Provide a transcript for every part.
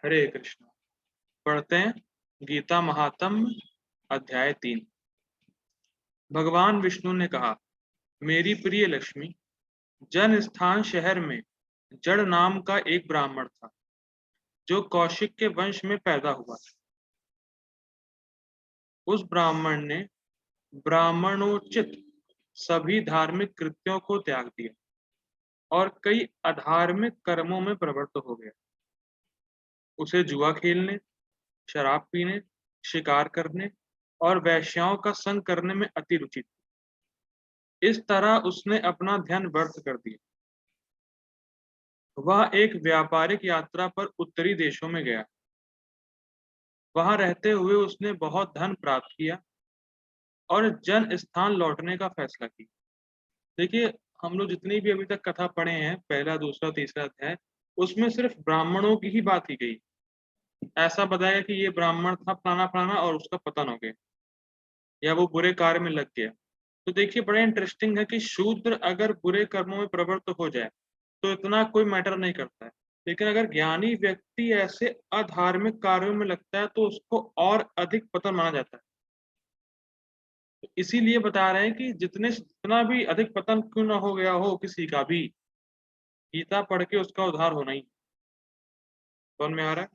हरे कृष्ण। पढ़ते हैं गीता महात्म्य अध्याय 3। भगवान विष्णु ने कहा, मेरी प्रिय लक्ष्मी, जन स्थान शहर में जड़ नाम का एक ब्राह्मण था जो कौशिक के वंश में पैदा हुआ था। उस ब्राह्मण ने ब्राह्मणोचित सभी धार्मिक कृत्यों को त्याग दिया और कई अधार्मिक कर्मों में प्रवृत्त हो गया। उसे जुआ खेलने, शराब पीने, शिकार करने और वेश्याओं का संग करने में अति रुचि थी। इस तरह उसने अपना ध्यान व्यर्थ कर दिया। वह एक व्यापारिक यात्रा पर उत्तरी देशों में गया। वहां रहते हुए उसने बहुत धन प्राप्त किया और जन स्थान लौटने का फैसला किया। देखिए, हम लोग जितनी भी अभी तक कथा पढ़े हैं, पहला, दूसरा, तीसरा अध्याय, उसमें सिर्फ ब्राह्मणों की ही बात की गई। ऐसा बताया कि ये ब्राह्मण था फलाना फलाना और उसका पतन हो गया या वो बुरे कार्य में लग गया। तो देखिए, बड़ा इंटरेस्टिंग है कि शूद्र अगर बुरे कर्मों में प्रवृत्त हो जाए तो इतना कोई मैटर नहीं करता है, लेकिन अगर ज्ञानी व्यक्ति ऐसे अधार्मिक कार्यों में लगता है तो उसको और अधिक पतन माना जाता है। तो इसीलिए बता रहे हैं कि जितना भी अधिक पतन क्यों ना हो गया हो किसी का भी, गीता पढ़ के उसका उद्धार होना ही। समझ में आ रहा है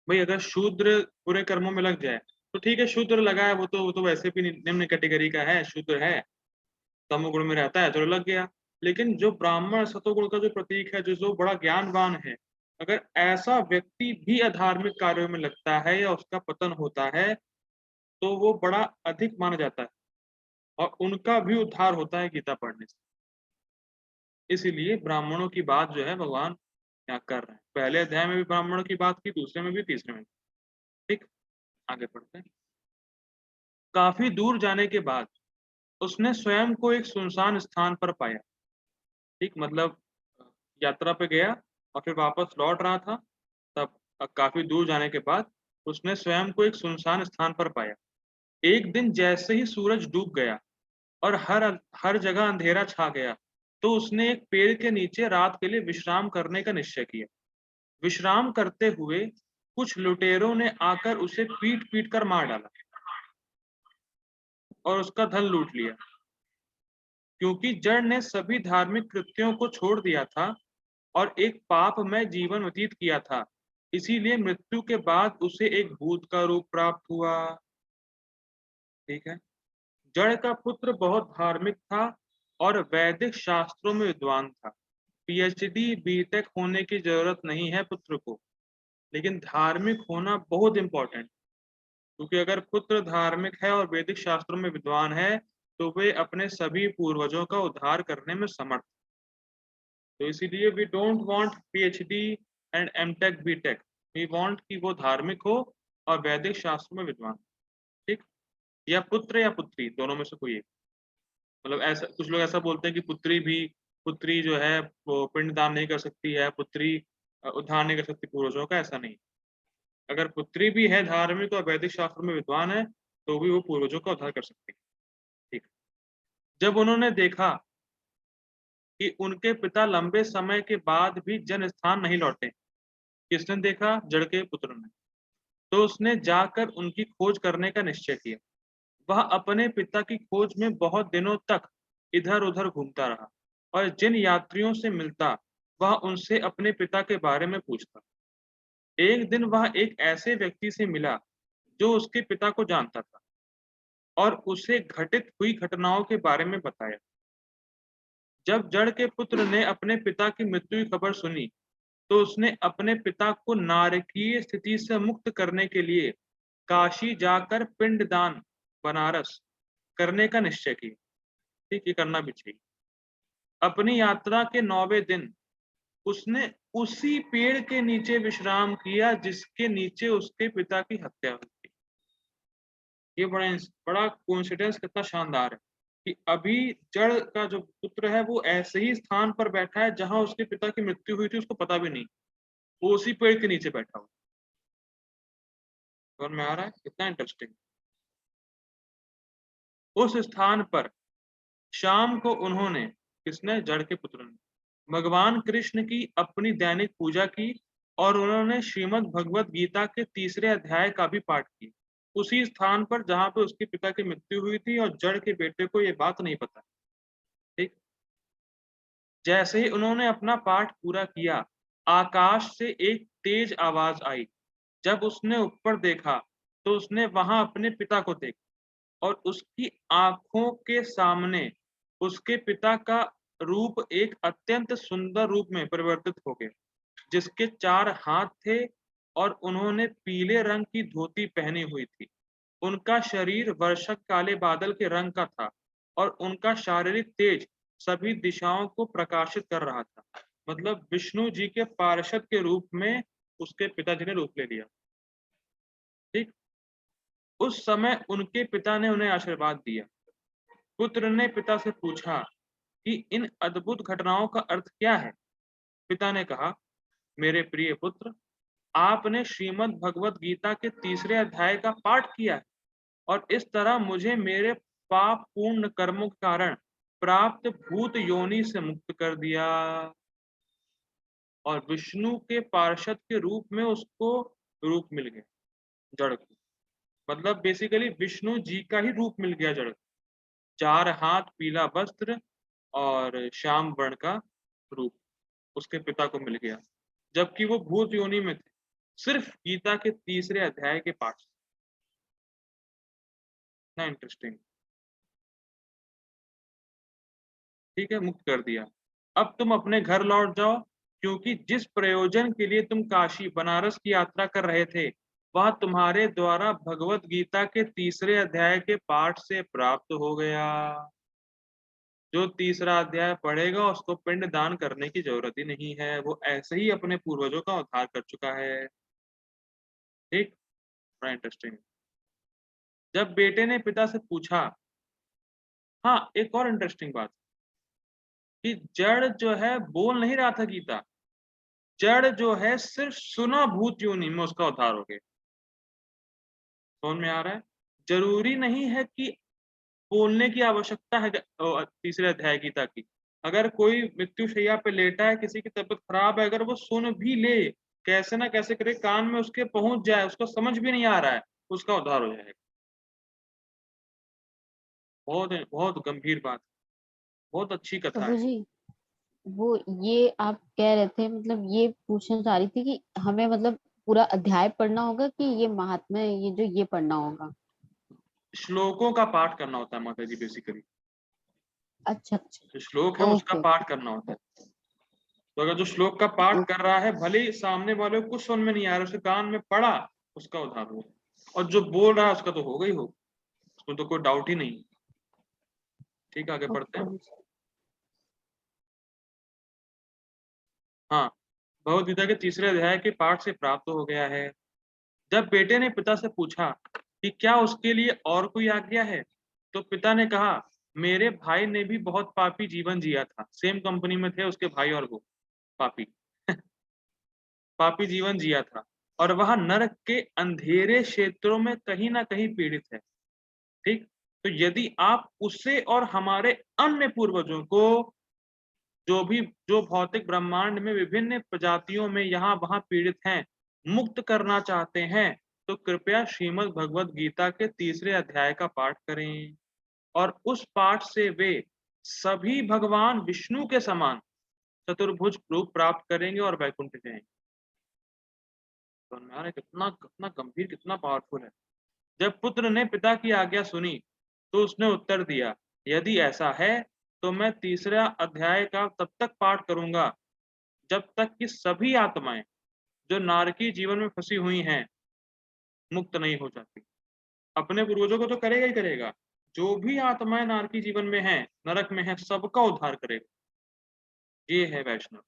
भाई? अगर शूद्र बुरे कर्मों में लग जाए तो ठीक है, शूद्र लगा है, वो तो वैसे भी निम्न कैटेगरी का है, शूद्र है, तमोगुण में रहता है, चलो लग गया। लेकिन जो ब्राह्मण सतोगुण का जो प्रतीक है, जो जो बड़ा ज्ञानवान है, अगर ऐसा व्यक्ति भी अधार्मिक कार्यों में लगता है या उसका पतन होता है तो वो बड़ा अधिक माना जाता है और उनका भी उद्धार होता है गीता पढ़ने से। इसीलिए ब्राह्मणों की बात जो है भगवान यहाँ कर रहे हैं। पहले अध्याय में भी ब्राह्मणों की बात की, दूसरे में भी, तीसरे में भी। ठीक, आगे पढ़ते हैं। काफी दूर जाने के बाद उसने स्वयं को एक सुनसान स्थान पर पाया। ठीक, मतलब यात्रा पे गया और फिर वापस लौट रहा था, तब काफी दूर जाने के बाद उसने स्वयं को एक सुनसान स्थान पर पाया। एक दिन जैसे ही सूरज डूब गया और हर हर जगह अंधेरा छा गया तो उसने एक पेड़ के नीचे रात के लिए विश्राम करने का निश्चय किया। विश्राम करते हुए कुछ लुटेरों ने आकर उसे पीट पीट कर मार डाला और उसका धन लूट लिया। क्योंकि जड़ ने सभी धार्मिक कृत्यों को छोड़ दिया था और एक पापमय जीवन व्यतीत किया था, इसीलिए मृत्यु के बाद उसे एक भूत का रूप प्राप्त हुआ। ठीक है। जड़ का पुत्र बहुत धार्मिक था और वैदिक शास्त्रों में विद्वान था। पीएचडी बीटेक होने की जरूरत नहीं है पुत्र को, लेकिन धार्मिक होना बहुत इंपॉर्टेंट। क्योंकि अगर पुत्र धार्मिक है और वैदिक शास्त्रों में विद्वान है तो वे अपने सभी पूर्वजों का उद्धार करने में समर्थ। तो इसीलिए we don't want PhD and MTech BTech, we want कि वो धार्मिक हो और वैदिक शास्त्रों में विद्वान। ठीक, या पुत्र या पुत्री, दोनों में से कोई एक। मतलब ऐसा कुछ लोग ऐसा बोलते हैं कि पुत्री जो है वो पिंडदान नहीं कर सकती है, पुत्री उद्धार नहीं कर सकती पूर्वजों का, ऐसा नहीं। अगर पुत्री भी है धार्मिक और वैदिक शास्त्र में विद्वान है तो भी वो पूर्वजों का उद्धार कर सकती है। ठीक। जब उन्होंने देखा कि उनके पिता लंबे समय के बाद भी जन स्थान नहीं लौटे, किसने देखा? जड़ के पुत्र ने। तो उसने जाकर उनकी खोज करने का निश्चय किया। वह अपने पिता की खोज में बहुत दिनों तक इधर उधर घूमता रहा और जिन यात्रियों से मिलता वह उनसे अपने पिता के बारे में पूछता। एक दिन वह एक ऐसे व्यक्ति से मिला जो उसके पिता को जानता था और उसे घटित हुई घटनाओं के बारे में बताया। जब जड़ के पुत्र ने अपने पिता की मृत्यु की खबर सुनी तो उसने अपने पिता को नारकीय स्थिति से मुक्त करने के लिए काशी जाकर पिंडदान, बनारस करने का निश्चय किया। ठीक, ये करना भी चाहिए। अपनी यात्रा के 9वें दिन उसने उसी पेड़ के नीचे विश्राम किया जिसके नीचे उसके पिता की हत्या हुई थी। ये बड़ा कोइंसिडेंस कितना शानदार है कि अभी जड़ का जो पुत्र है वो ऐसे ही स्थान पर बैठा है जहां उसके पिता की मृत्यु हुई थी, उसको पता भी नहीं। वो उसी पेड़ के नीचे बैठा हुआ। समझ में आ रहा है कितना इंटरेस्टिंग? उस स्थान पर शाम को उन्होंने, किसने? जड़ के पुत्र ने, भगवान कृष्ण की अपनी दैनिक पूजा की और उन्होंने श्रीमद् भगवत गीता के 3रे अध्याय का भी पाठ किया, उसी स्थान पर जहां पे उसके पिता की मृत्यु हुई थी, और जड़ के बेटे को ये बात नहीं पता। ठीक। जैसे ही उन्होंने अपना पाठ पूरा किया, आकाश से एक तेज आवाज आई। जब उसने ऊपर देखा तो उसने वहां अपने पिता को देखा, और उसकी आंखों के सामने उसके पिता का रूप एक अत्यंत सुंदर रूप में परिवर्तित हो गया, जिसके 4 हाथ थे और उन्होंने पीले रंग की धोती पहनी हुई थी। उनका शरीर वर्षक काले बादल के रंग का था, और उनका शारीरिक तेज सभी दिशाओं को प्रकाशित कर रहा था। मतलब विष्णु जी के पार्षद के रूप में उसके पिताजी ने रूप ले लिया। ठीक। उस समय उनके पिता ने उन्हें आशीर्वाद दिया। पुत्र ने पिता से पूछा कि इन अद्भुत घटनाओं का अर्थ क्या है। पिता ने कहा, मेरे प्रिय पुत्र, आपने श्रीमद् भगवत गीता के 3रे अध्याय का पाठ किया है, और इस तरह मुझे मेरे पाप पूर्ण कर्मों के कारण प्राप्त भूत योनि से मुक्त कर दिया। और विष्णु के पार्षद के रूप में उसको रूप मिल गया, जड़ को। मतलब बेसिकली विष्णु जी का ही रूप मिल गया जड़ को। 4 हाथ, पीला वस्त्र और श्याम वर्ण का रूप उसके पिता को मिल गया, जबकि वो भूत योनि में थे, सिर्फ गीता के 3रे अध्याय के पाठ से। ना इंटरेस्टिंग। ठीक है, मुक्त कर दिया। अब तुम अपने घर लौट जाओ, क्योंकि जिस प्रयोजन के लिए तुम काशी बनारस की यात्रा कर रहे थे, वह तुम्हारे द्वारा भगवत गीता के 3रे अध्याय के पाठ से प्राप्त हो गया। जो 3रा अध्याय पढ़ेगा उसको पिंड दान करने की जरूरत ही नहीं है, वो ऐसे ही अपने पूर्वजों का उद्धार कर चुका है। ठीक। बड़ा इंटरेस्टिंग। जब बेटे ने पिता से पूछा, हाँ एक और इंटरेस्टिंग बात, कि जड़ जो है बोल नहीं रहा था गीता, जड़ जो है सिर्फ सुना भूत योनि में उसका उद्धार हो गया। समझ में आ रहा है? जरूरी नहीं है कि बोलने की आवश्यकता है 3रे अध्याय गीता की। अगर कोई मृत्युशैया पे लेटा है, किसी की तबीयत खराब है, अगर वो सुन भी ले, कैसे ना कैसे करे कान में उसके पहुंच जाए, उसको समझ भी नहीं आ रहा है, उसका उद्धार हो जाएगा। बहुत बहुत गंभीर बात, बहुत अच्छी कथा प्रभु है। जी, वो ये आप कह रहे थे, मतलब ये पूछना चाह रही थी कि हमें मतलब पूरा अध्याय पढ़ना होगा कि ये महात्म्य ये जो ये पढ़ना होगा। श्लोकों का पाठ करना होता है माता जी बेसिकली। अच्छा अच्छा। जो श्लोक है उसका ओके पाठ करना होता है। तो अगर जो श्लोक का पाठ ओके। कर रहा है, भले ही सामने वाले को कुछ समझ में नहीं आ रहा, उसके कान में पड़ा, उसका उद्धार हो। और जो बोल रहा है उसका तो होगा ही हो, उसमें तो कोई डाउट ही नहीं। ठीक, आगे ओके बढ़ते हैं। प्रभु जी। हाँ, भगवद गीता के 3रे अध्याय के पाठ से प्राप्त हो गया है। जब बेटे ने पिता से पूछा कि क्या उसके लिए और कोई आज्ञा है, तो पिता ने कहा, मेरे भाई ने भी बहुत पापी जीवन जिया था। सेम कंपनी में थे उसके भाई और वो पापी पापी जीवन जिया था, और वह नरक के अंधेरे क्षेत्रों में कहीं ना कहीं पीड़ित है। ठीक। तो यदि आप उसे और हमारे अन्य पूर्वजों को, जो भौतिक ब्रह्मांड में विभिन्न प्रजातियों में यहाँ वहां पीड़ित हैं, मुक्त करना चाहते हैं, तो कृपया श्रीमद् भगवत गीता के 3रे अध्याय का पाठ करें, और उस पाठ से वे सभी भगवान विष्णु के समान चतुर्भुज रूप प्राप्त करेंगे और वैकुंठ जाएंगे। तो हमारा कितना कितना गंभीर, कितना पावरफुल है। जब पुत्र ने पिता की आज्ञा सुनी, तो उसने उत्तर दिया, यदि ऐसा है तो मैं 3रा अध्याय का तब तक पाठ करूंगा जब तक कि सभी आत्माएं जो नारकी जीवन में फंसी हुई हैं मुक्त नहीं हो जाती। अपने पूर्वजों को तो करेगा ही करेगा, जो भी आत्माएं नारकी जीवन में हैं, नरक में हैं, सबका उद्धार करेगा। ये है वैष्णव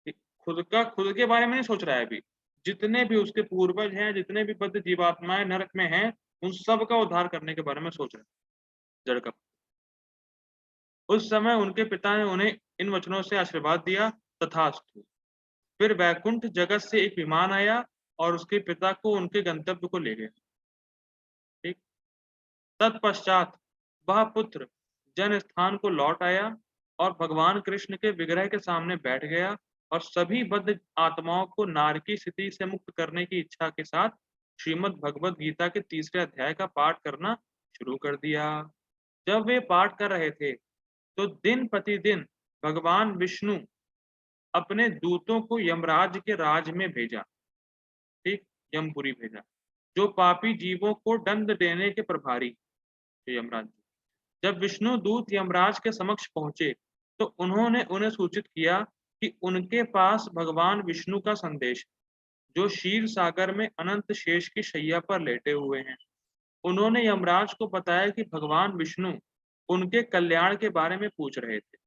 कि खुद के बारे में नहीं सोच रहा है अभी, जितने भी उसके पूर्वज हैं, जितने भी बद्ध जीवात्माएं नरक में हैं, उन सब का उद्धार करने के बारे में सोच रहे हैं। जड़ का। उस समय उनके पिता ने उन्हें इन वचनों से आशीर्वाद दिया, तथास्तु। फिर वैकुंठ जगत से एक विमान आया और उसके पिता को उनके गंतव्य को ले गया। ठीक। तत्पश्चात वह पुत्र जन स्थान को लौट आया और भगवान कृष्ण के विग्रह के सामने बैठ गया और सभी बद्ध आत्माओं को नारकी स्थिति से मुक्त करने की इच्छा के साथ श्रीमद् भगवत गीता के तीसरे अध्याय का पाठ करना शुरू कर दिया। जब वे पाठ कर रहे थे तो दिन प्रतिदिन भगवान विष्णु अपने दूतों को यमराज के राज में भेजा, ठीक, यमपुरी भेजा, जो पापी जीवों को दंड देने के प्रभारी थे यमराज जी। जब विष्णु दूत यमराज के समक्ष पहुंचे तो उन्होंने उन्हें सूचित किया कि उनके पास भगवान विष्णु का संदेश, जो क्षीर सागर में अनंत शेष की शैया पर लेटे हुए हैं। उन्होंने यमराज को बताया कि भगवान विष्णु उनके कल्याण के बारे में पूछ रहे थे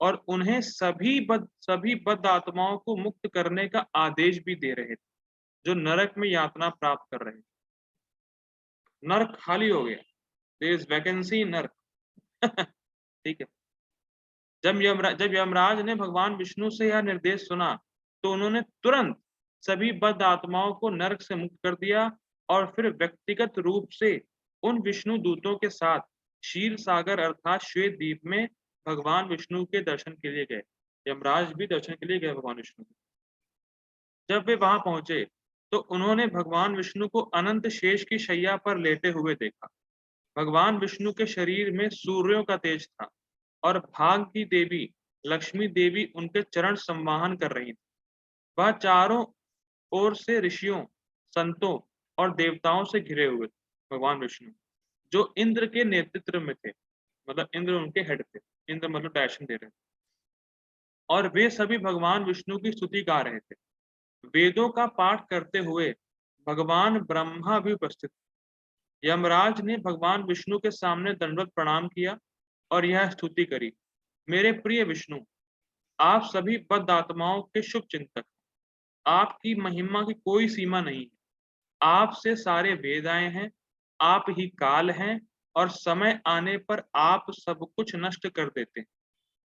और उन्हें सभी बद्ध आत्माओं को मुक्त करने का आदेश भी दे रहे थे, जो नरक में यातना प्राप्त कर रहे थे। नरक खाली हो गया, देयर इज वैकेंसी इन नरक। ठीक है। जब यमराज ने भगवान विष्णु से यह निर्देश सुना तो उन्होंने तुरंत सभी बद्ध आत्माओं को नरक से मुक्त कर दिया और फिर व्यक्तिगत रूप से उन विष्णु दूतों के साथ क्षीर सागर अर्थात श्वेत द्वीप में भगवान विष्णु के दर्शन के लिए गए। यमराज भी दर्शन के लिए गए भगवान विष्णु के। जब वे वहां पहुंचे तो उन्होंने भगवान विष्णु को अनंत शेष की शैया पर लेटे हुए देखा। भगवान विष्णु के शरीर में सूर्यों का तेज था और भाग की देवी लक्ष्मी देवी उनके चरण संवाहन कर रही थी। वह चारों ओर से ऋषियों, संतों और देवताओं से घिरे हुए थे। भगवान विष्णु जो इंद्र के नेतृत्व में थे, मतलब इंद्र उनके हेड थे, इंद्र मतलब डायरेक्शन दे रहे थे, और वे सभी भगवान विष्णु की स्तुति गा रहे थे। वेदों का पाठ करते हुए भगवान ब्रह्मा भी उपस्थित थे। यमराज ने भगवान विष्णु के सामने दंडवत प्रणाम किया और यह स्तुति करी, मेरे प्रिय विष्णु, आप सभी बद्ध आत्माओं के शुभ चिंतक, आपकी महिमा की कोई सीमा नहीं है। आपसे सारे वेद आए हैं, आप ही काल हैं और समय आने पर आप सब कुछ नष्ट कर देते हैं।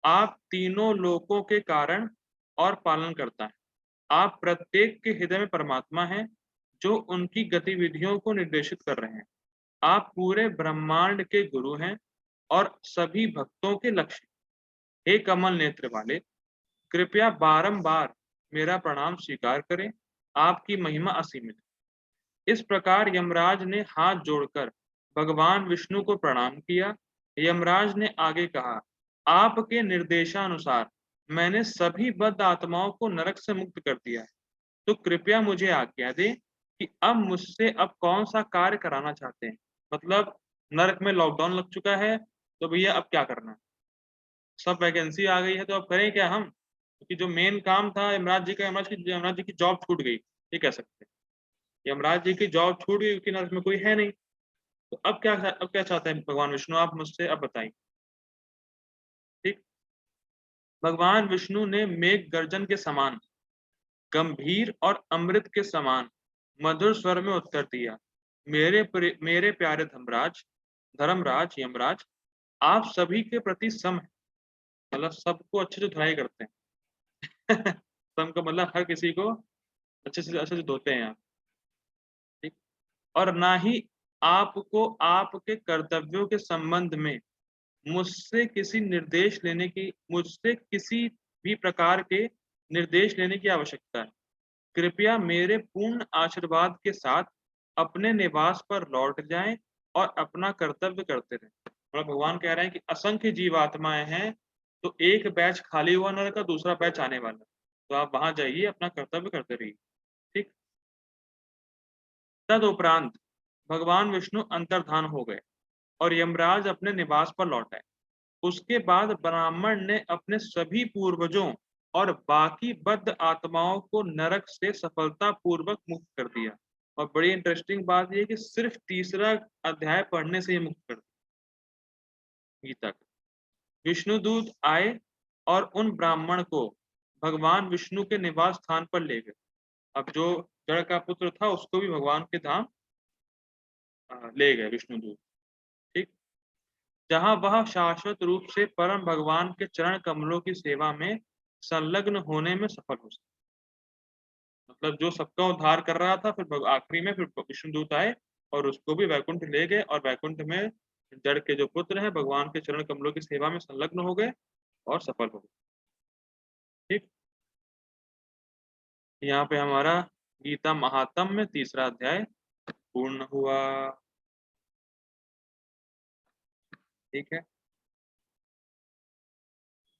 आप तीनों लोकों के कारण और पालन करता है। आप प्रत्येक के हृदय में परमात्मा हैं, जो उनकी गतिविधियों को निर्देशित कर रहे हैं। आप पूरे ब्रह्मांड के गुरु हैं और सभी भक्तों के लक्ष्य। हे कमल नेत्र वाले, कृपया बारंबार मेरा प्रणाम स्वीकार करें, आपकी महिमा असीमित है। इस प्रकार यमराज ने हाथ जोड़कर भगवान विष्णु को प्रणाम किया। यमराज ने आगे कहा, आपके निर्देशानुसार मैंने सभी बद्ध आत्माओं को नरक से मुक्त कर दिया है, तो कृपया मुझे आज्ञा दें कि अब मुझसे अब कौन सा कार्य कराना चाहते हैं। मतलब नरक में लॉकडाउन लग चुका है, तो भैया अब क्या करना है, सब वैकेंसी आ गई है, तो अब करें क्या हम, क्योंकि जो मेन काम था यमराज जी का, यमराज जी की जॉब छूट गई, ये कह सकते हैं। यमराज जी की जॉब छूट गई क्योंकि नरक में कोई है नहीं। तो अब क्या चाहते हैं भगवान विष्णु, आप मुझसे अब बताइए। ठीक। भगवान विष्णु ने मेघ गर्जन के समान गंभीर और अमृत के समान मधुर स्वर में उत्तर दिया, मेरे प्यारे धर्मराज यमराज, आप सभी के प्रति सम है, मतलब सबको अच्छे से धुलाई करते हैं। सम का मतलब हर किसी को अच्छे से धोते हैं आप। ठीक। और ना ही आपको आपके कर्तव्यों के संबंध में मुझसे किसी भी प्रकार के निर्देश लेने की आवश्यकता है। कृपया मेरे पूर्ण आशीर्वाद के साथ अपने निवास पर लौट जाएं और अपना कर्तव्य करते रहें। मतलब भगवान कह रहे हैं कि असंख्य जीवात्माएं हैं, तो एक बैच खाली हुआ नरक का, दूसरा बैच आने वाला, तो आप वहां जाइए, अपना कर्तव्य करते रहिए। ठीक। तदुपरांत भगवान विष्णु अंतर्धान हो गए और यमराज अपने निवास पर लौट आए। उसके बाद ब्राह्मण ने अपने सभी पूर्वजों और बाकी बद्ध आत्माओं को नरक से सफलतापूर्वक मुक्त कर दिया। और बड़ी इंटरेस्टिंग बात यह कि सिर्फ तीसरा अध्याय पढ़ने से ही मुक्त कर दिया गीता का। विष्णुदूत आए और उन ब्राह्मण को भगवान विष्णु के निवास स्थान पर ले गए। अब जो जड़ का पुत्र था उसको भी भगवान के धाम ले गए विष्णुदूत। ठीक। जहां वह शाश्वत रूप से परम भगवान के चरण कमलों की सेवा में संलग्न होने में सफल हो सके। मतलब जो सबका उद्धार कर रहा था, फिर आखिरी में फिर विष्णुदूत आए और उसको भी वैकुंठ ले गए, और वैकुंठ में जड़ के जो पुत्र हैं भगवान के चरण कमलों की सेवा में संलग्न हो गए और सफल हो गए। ठीक। यहाँ पे हमारा गीता महात्म्य 3रा अध्याय पूर्ण हुआ। ठीक है,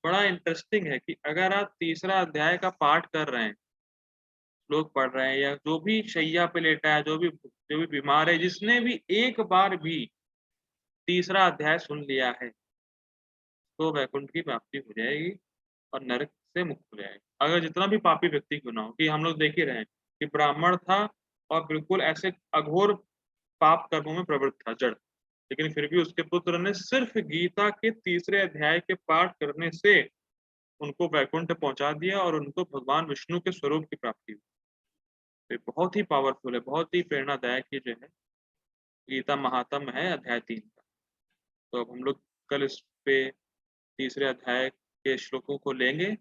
बड़ा इंटरेस्टिंग है कि अगर आप 3रा अध्याय का पाठ कर रहे हैं, श्लोक पढ़ रहे हैं, या जो भी शैया पे लेटा है, जो भी बीमार है, जिसने भी एक बार भी 3रा अध्याय सुन लिया है, तो वैकुंठ की प्राप्ति हो जाएगी और नरक से मुक्त हो जाएगा। अगर जितना भी पापी व्यक्ति क्यों ना हो, कि हम लोग देख ही रहे हैं कि ब्राह्मण था और बिल्कुल ऐसे अघोर पाप कर्मों में प्रवृत्त था, जड़, लेकिन फिर भी उसके पुत्र ने सिर्फ गीता के 3रे अध्याय के पाठ करने से उनको वैकुंठ पहुंचा दिया और उनको भगवान विष्णु के स्वरूप की प्राप्ति हुई। तो ये बहुत ही पावरफुल है, बहुत ही प्रेरणादायक ये जो है गीता महात्म्य है अध्याय 3 का। तो अब हम लोग कल इस पे 3रे अध्याय के श्लोकों को लेंगे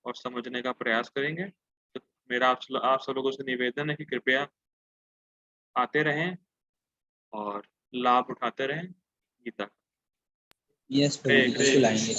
और समझने का प्रयास करेंगे। तो मेरा आप सब लोगों से निवेदन है कि कृपया आते रहें और लाभ उठाते रहें गीता का। यस प्रभु हरे जी, बिल्कुल कृष्ण आएंगे।